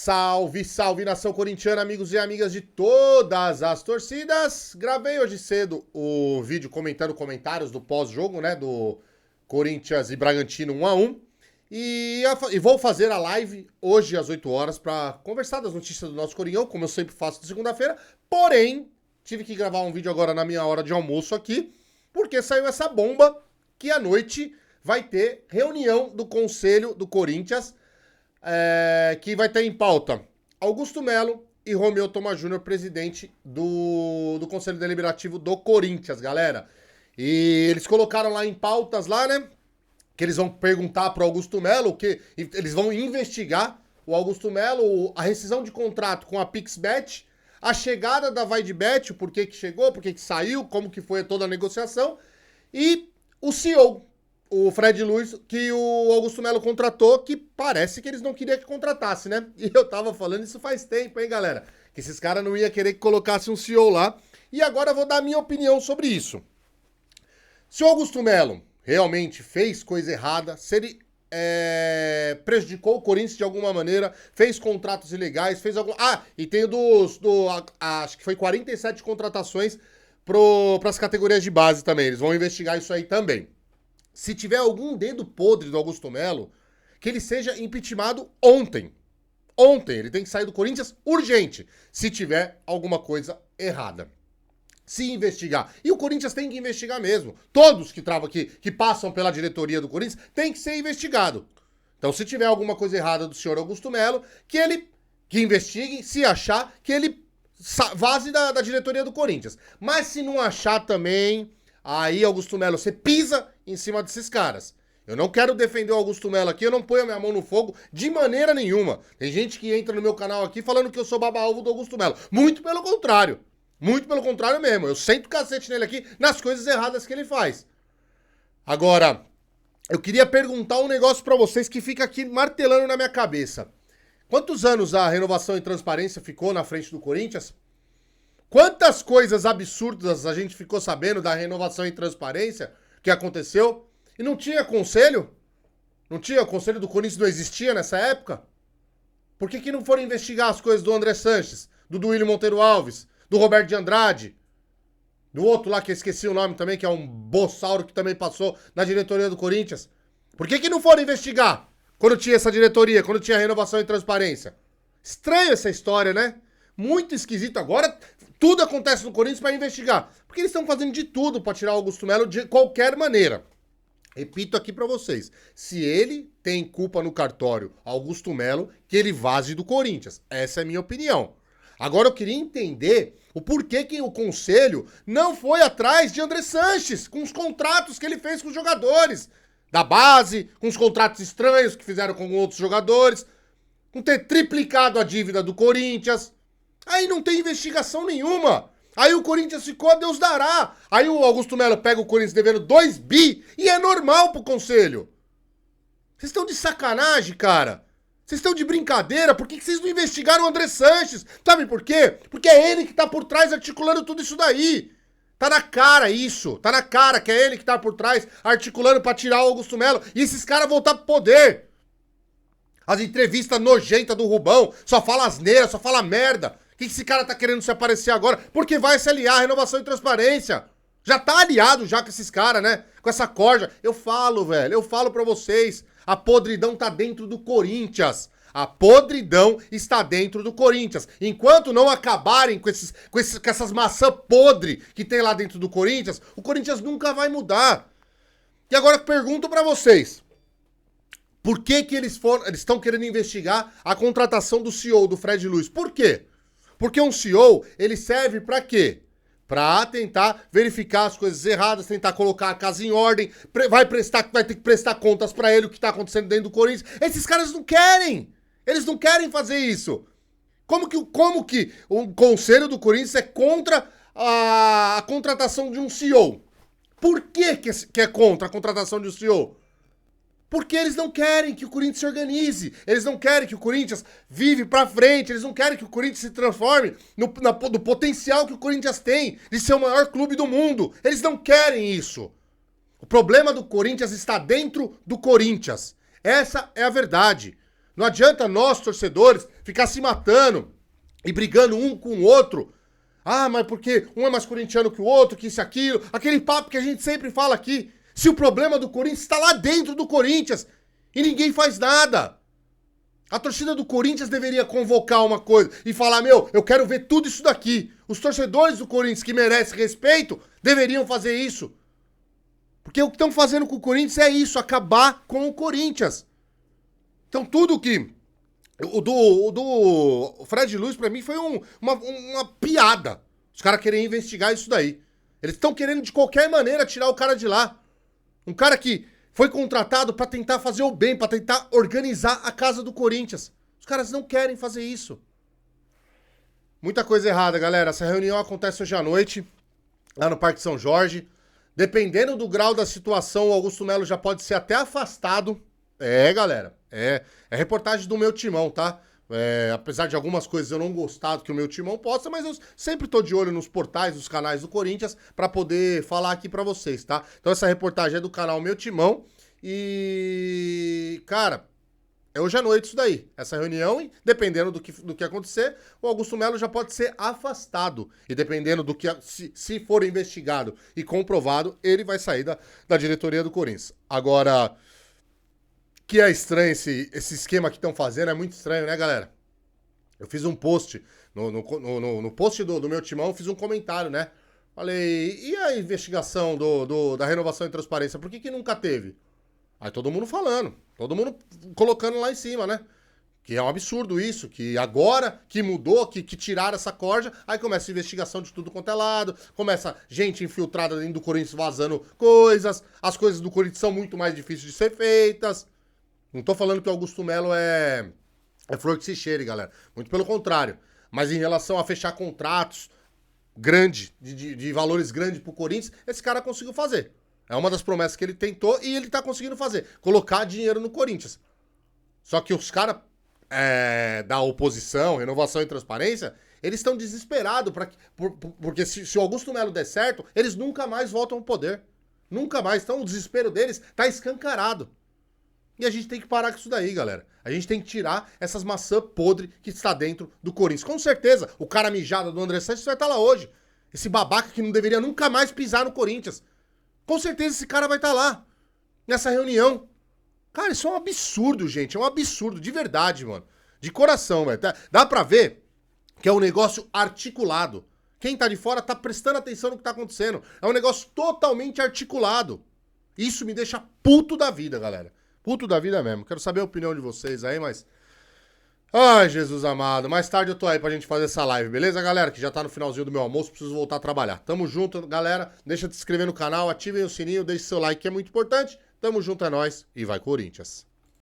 Salve, salve nação corintiana, amigos e amigas de todas as torcidas. Gravei hoje cedo o vídeo comentando comentários do pós-jogo, né, do Corinthians e Bragantino 1-1. E vou fazer a live hoje às 8 horas para conversar das notícias do nosso Coringão, como eu sempre faço de segunda-feira. Porém, tive que gravar um vídeo agora na minha hora de almoço aqui, porque saiu essa bomba que à noite vai ter reunião do Conselho do Corinthians, que vai ter em pauta Augusto Melo e Romeu Thomaz Júnior, presidente do Conselho Deliberativo do Corinthians, galera. E eles colocaram lá em pautas lá, né, que eles vão perguntar pro Augusto Melo, que eles vão investigar o Augusto Melo, a rescisão de contrato com a PixBet, a chegada da VaideBet, o porquê que chegou, porquê que saiu, como que foi toda a negociação, e o CEO, o Fred Luiz, que o Augusto Melo contratou, que parece que eles não queriam que contratasse, né? E eu tava falando isso faz tempo, hein, galera? Que esses caras não iam querer que colocasse um CEO lá. E agora eu vou dar a minha opinião sobre isso. Se o Augusto Melo realmente fez coisa errada, se ele prejudicou o Corinthians de alguma maneira, fez contratos ilegais, fez algum... e tem acho que foi 47 contratações para as categorias de base também. Eles vão investigar isso aí também. Se tiver algum dedo podre do Augusto Melo, que ele seja impeachmentado ontem. Ontem, ele tem que sair do Corinthians urgente, se tiver alguma coisa errada. Se investigar. E o Corinthians tem que investigar mesmo. Todos que passam pela diretoria do Corinthians têm que ser investigados. Então, se tiver alguma coisa errada do senhor Augusto Melo, que investigue, se achar, que ele vaze da diretoria do Corinthians. Mas se não achar também, aí, Augusto Melo, você pisa em cima desses caras. Eu não quero defender o Augusto Melo aqui, eu não ponho a minha mão no fogo de maneira nenhuma. Tem gente que entra no meu canal aqui falando que eu sou baba-ovo do Augusto Melo. Muito pelo contrário. Muito pelo contrário mesmo. Eu sento o cacete nele aqui nas coisas erradas que ele faz. Agora, eu queria perguntar um negócio pra vocês que fica aqui martelando na minha cabeça. Quantos anos a Renovação e Transparência ficou na frente do Corinthians? Quantas coisas absurdas a gente ficou sabendo da Renovação e Transparência que aconteceu? E não tinha conselho? Não tinha? O conselho do Corinthians não existia nessa época? Por que não foram investigar as coisas do André Sanches, do Duílio Monteiro Alves, do Roberto de Andrade, do outro lá que eu esqueci o nome também, que é um bossauro que também passou na diretoria do Corinthians? Por que não foram investigar quando tinha essa diretoria, quando tinha Renovação e Transparência? Estranho essa história, né? Muito esquisito. Agora tudo acontece no Corinthians para investigar. Porque eles estão fazendo de tudo para tirar o Augusto Melo de qualquer maneira. Repito aqui para vocês. Se ele tem culpa no cartório, Augusto Melo, que ele vaze do Corinthians. Essa é a minha opinião. Agora eu queria entender o porquê que o Conselho não foi atrás de André Sanches, com os contratos que ele fez com os jogadores da base, com os contratos estranhos que fizeram com outros jogadores, com ter triplicado a dívida do Corinthians. Aí não tem investigação nenhuma. Aí o Corinthians ficou a Deus dará. Aí o Augusto Melo pega o Corinthians devendo 2 bi e é normal pro Conselho. Vocês estão de sacanagem, cara. Vocês estão de brincadeira. Por que vocês não investigaram o André Sanches? Sabe por quê? Porque é ele que tá por trás articulando tudo isso daí. Tá na cara isso. Tá na cara que é ele que tá por trás articulando pra tirar o Augusto Melo. E esses caras voltar pro poder. As entrevistas nojentas do Rubão. Só fala asneira, só fala merda. O que esse cara tá querendo se aparecer agora? Porque vai se aliar a Renovação e Transparência. Já tá aliado já com esses caras, né? Com essa corja. Eu falo, velho. Eu falo pra vocês. A podridão tá dentro do Corinthians. A podridão está dentro do Corinthians. Enquanto não acabarem com essas maçãs podres que tem lá dentro do Corinthians, o Corinthians nunca vai mudar. E agora eu pergunto pra vocês. Por que eles estão querendo investigar a contratação do CEO, do Fred Luiz? Por quê? Porque um CEO, ele serve pra quê? Pra tentar verificar as coisas erradas, tentar colocar a casa em ordem, vai ter que prestar contas pra ele o que tá acontecendo dentro do Corinthians. Esses caras não querem! Eles não querem fazer isso! Como que o Conselho do Corinthians é contra a contratação de um CEO? Por que é contra a contratação de um CEO? Porque eles não querem que o Corinthians se organize. Eles não querem que o Corinthians vive pra frente. Eles não querem que o Corinthians se transforme no potencial que o Corinthians tem de ser o maior clube do mundo. Eles não querem isso. O problema do Corinthians está dentro do Corinthians. Essa é a verdade. Não adianta nós, torcedores, ficar se matando e brigando um com o outro. Ah, mas porque um é mais corintiano que o outro, que isso e aquilo. Aquele papo que a gente sempre fala aqui. Se o problema do Corinthians está lá dentro do Corinthians e ninguém faz nada. A torcida do Corinthians deveria convocar uma coisa e falar, meu, eu quero ver tudo isso daqui. Os torcedores do Corinthians que merecem respeito deveriam fazer isso. Porque o que estão fazendo com o Corinthians é isso, acabar com o Corinthians. Então tudo que... O do Fred Luiz, pra mim, foi uma piada. Os caras querem investigar isso daí. Eles estão querendo, de qualquer maneira, tirar o cara de lá. Um cara que foi contratado pra tentar fazer o bem, pra tentar organizar a casa do Corinthians. Os caras não querem fazer isso. Muita coisa errada, galera. Essa reunião acontece hoje à noite, lá no Parque São Jorge. Dependendo do grau da situação, o Augusto Melo já pode ser até afastado. É, galera. É reportagem do meu timão, tá? Apesar de algumas coisas eu não gostar do que o meu timão posta, mas eu sempre tô de olho nos portais, nos canais do Corinthians, pra poder falar aqui pra vocês, tá? Então essa reportagem é do canal Meu Timão e... Cara, é hoje à noite isso daí. Essa reunião e dependendo do que acontecer, o Augusto Melo já pode ser afastado. E dependendo do que... Se for investigado e comprovado, ele vai sair da diretoria do Corinthians. Agora... Que é estranho esse esquema que estão fazendo, é muito estranho, né, galera? Eu fiz um post, no post do meu timão, eu fiz um comentário, né? Falei, e a investigação da renovação e transparência, por que nunca teve? Aí todo mundo falando, todo mundo colocando lá em cima, né? Que é um absurdo isso, que agora que mudou, que tiraram essa corja, aí começa a investigação de tudo quanto é lado, começa gente infiltrada dentro do Corinthians vazando coisas, as coisas do Corinthians são muito mais difíceis de ser feitas. Não tô falando que o Augusto Melo é flor que se cheire, galera. Muito pelo contrário. Mas em relação a fechar contratos grandes, de valores grandes pro Corinthians, esse cara conseguiu fazer. É uma das promessas que ele tentou e ele tá conseguindo fazer. Colocar dinheiro no Corinthians. Só que os caras da oposição, renovação e transparência, eles estão desesperados. Porque se o Augusto Melo der certo, eles nunca mais voltam ao poder. Nunca mais. Então o desespero deles tá escancarado. E a gente tem que parar com isso daí, galera. A gente tem que tirar essas maçãs podres que está dentro do Corinthians. Com certeza, o cara mijado do André Sanches vai estar lá hoje. Esse babaca que não deveria nunca mais pisar no Corinthians. Com certeza esse cara vai estar lá. Nessa reunião. Cara, isso é um absurdo, gente. É um absurdo, de verdade, mano. De coração, velho. Dá pra ver que é um negócio articulado. Quem tá de fora tá prestando atenção no que tá acontecendo. É um negócio totalmente articulado. Isso me deixa puto da vida, galera. Puto da vida mesmo. Quero saber a opinião de vocês aí, mas... Ai, Jesus amado. Mais tarde eu tô aí pra gente fazer essa live, beleza, galera? Que já tá no finalzinho do meu almoço, preciso voltar a trabalhar. Tamo junto, galera. Deixa de se inscrever no canal, ativem o sininho, deixe seu like que é muito importante. Tamo junto, é nóis e vai Corinthians.